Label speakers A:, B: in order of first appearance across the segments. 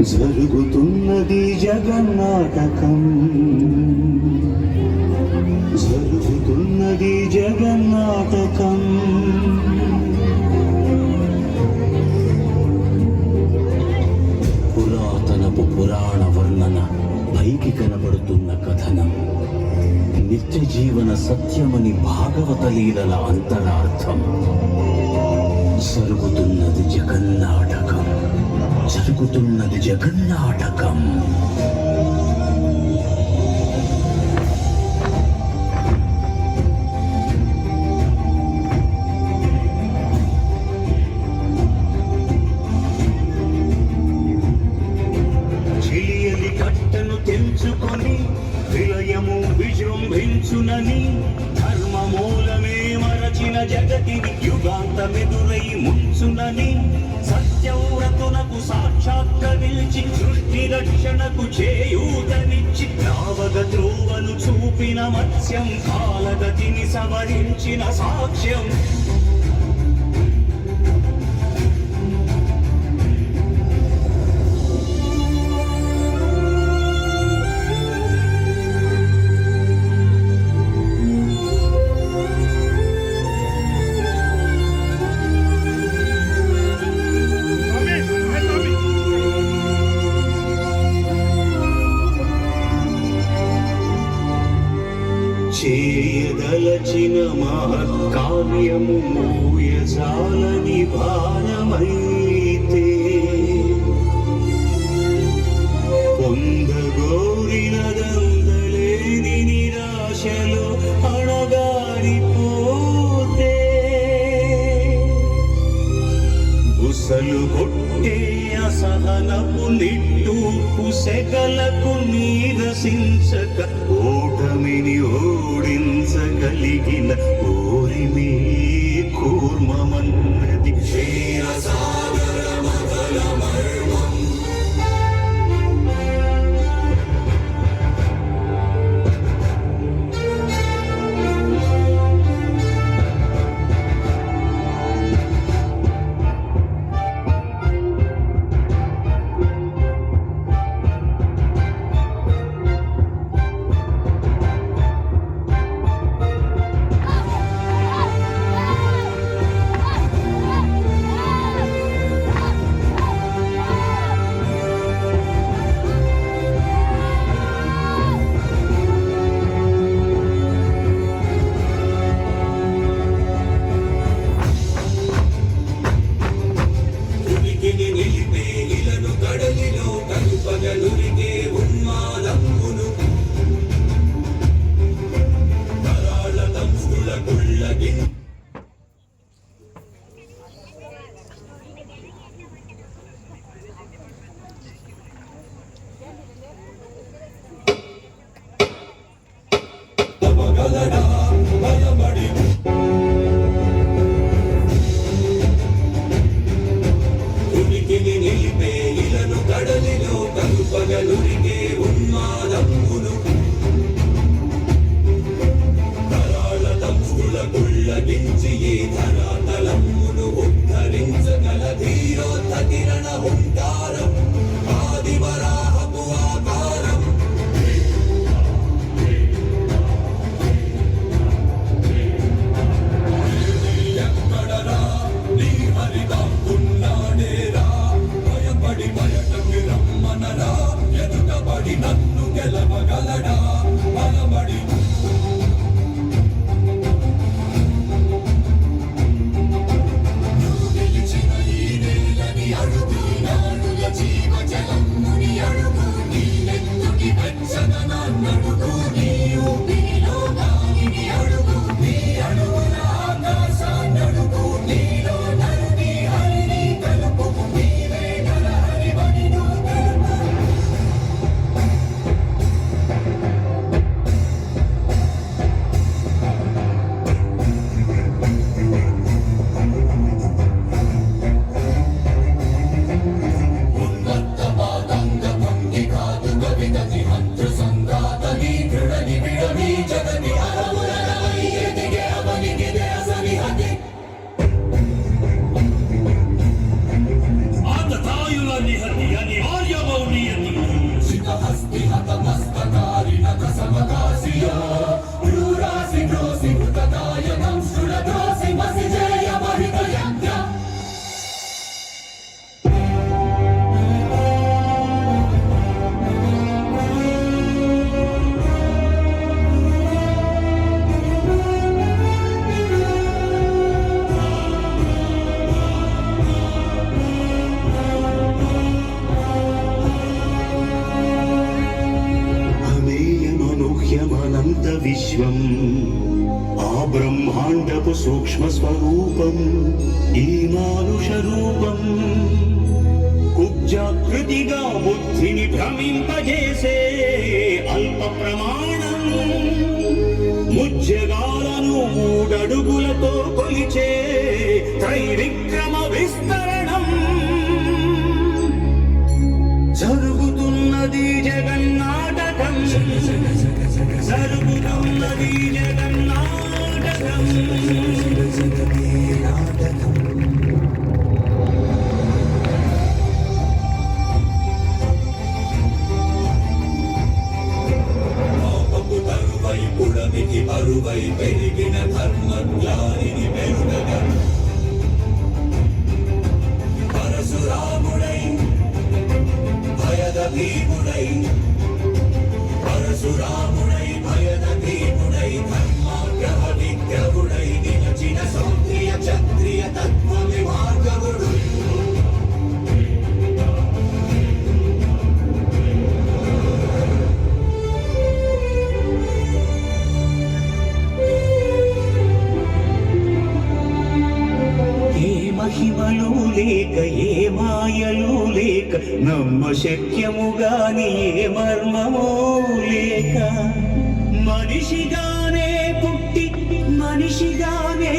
A: జరుగుతున్నది జగన్నాటకం, జరుగుతున్నది జగన్నాటకం. పురాతనపు పురాణ వర్ణన, పైకి కనబడుతున్న కథనం, నిత్య జీవన సత్యమని భాగవత లీలల అంతరార్థం. జరుగుతున్నది జగన్నాటకం, జరుగుతున్నది జగన్నాటకం. చిలియలి కట్టను తెంచుకొని విలయము విజృంభించునని, ధర్మమూలమే మరచిన జగతిని యుగాంతమెదురై ముంచునని, సత్యవ్రతునకు సాక్షాత్కరించి సృష్టి రక్షణకు చేయూతనిచ్చి నావగ త్రోవను చూపిన మత్స్యం, కాలగతిని సవరించిన సాక్ష్యం. చేయదలచిన మహత్కార్యము మోయజాలని భారమైతే, పొందగోరినదందలేని నిరాశలో అణగారిపోతే, బుసలు కొట్టే అసహనపు నిట్టూపు సెగలకు నీరసించక, ఓటమిని ఓడించగలిగిన ఓరిమే కూర్మమన్నది క్షీరసాగర మదల మర్మం. విశ్వం ఆ బ్రహ్మాండపు సూక్ష్మ స్వరూపం ఈ మానుష రూపం కుబ్జాకృతిగా బుద్ధిని భ్రమింపజేసే అల్ప ప్రమాణం ముజ్జగాలను మూడడుగులతో కొలిచే త్రైవిక్రమ విస్తరణం జరుగుతున్నది జగన్నాటకం జరుగుతున్నది జగన్నాటకం పుడమికి అరువై పెరిగిన ధర్మజ్ఞానిని పెరుగగా పరశురాముడై భయద భీముడై పరశురాముడై భయద భీముడై ధర్మాగ్రహ విగ్రహుడై నిలచిన సౌత్రియ క్షత్రియ తత్వ విభాగముడు మహిమలు లేక ఏ మాయలు లేక నమ్మ శక్యముగాని ఏ మర్మము లేక మనిషిగానే పుట్టి మనిషిగానే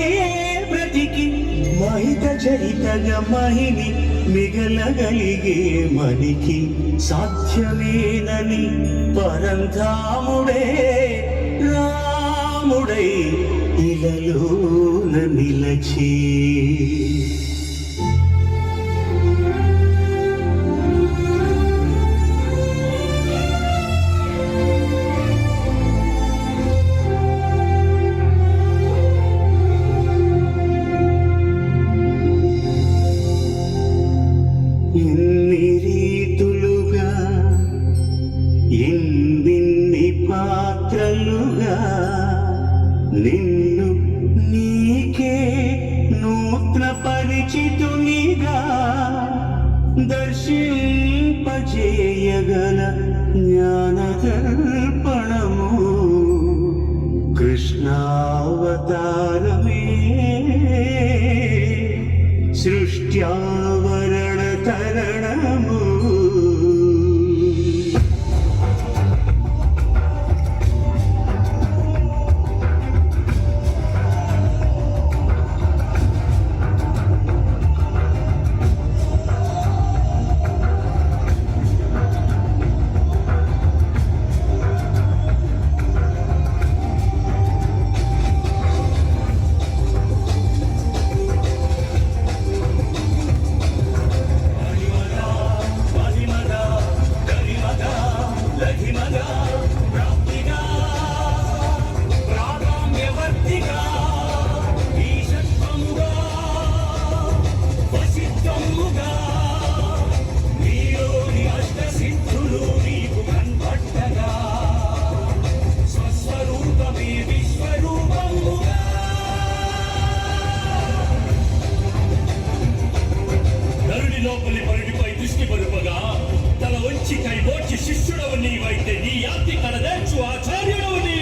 A: బ్రతికి మహిత చరితగా మహిని మిగలగలిగే మనికి సాధ్యమేనని పరంధాముడే రాముడై ఇలలోన నిలచి ఇన్ని రీతులుగా ఇన్ని పాత్రలుగా నిన్ను నీకే నూత్న పరిచితునిగా దర్శింపజేయగల జ్ఞానదర్పణము కృష్ణావతారమే సృష్ట్యావరణ తరణము
B: లోపలి పరుడిపై దృష్టి పరుపగా తల వంచి కై మోర్చి శిష్యుడవు నీవైతే నీ యాత్రి కడదేర్చు ఆచార్యుడవు నీ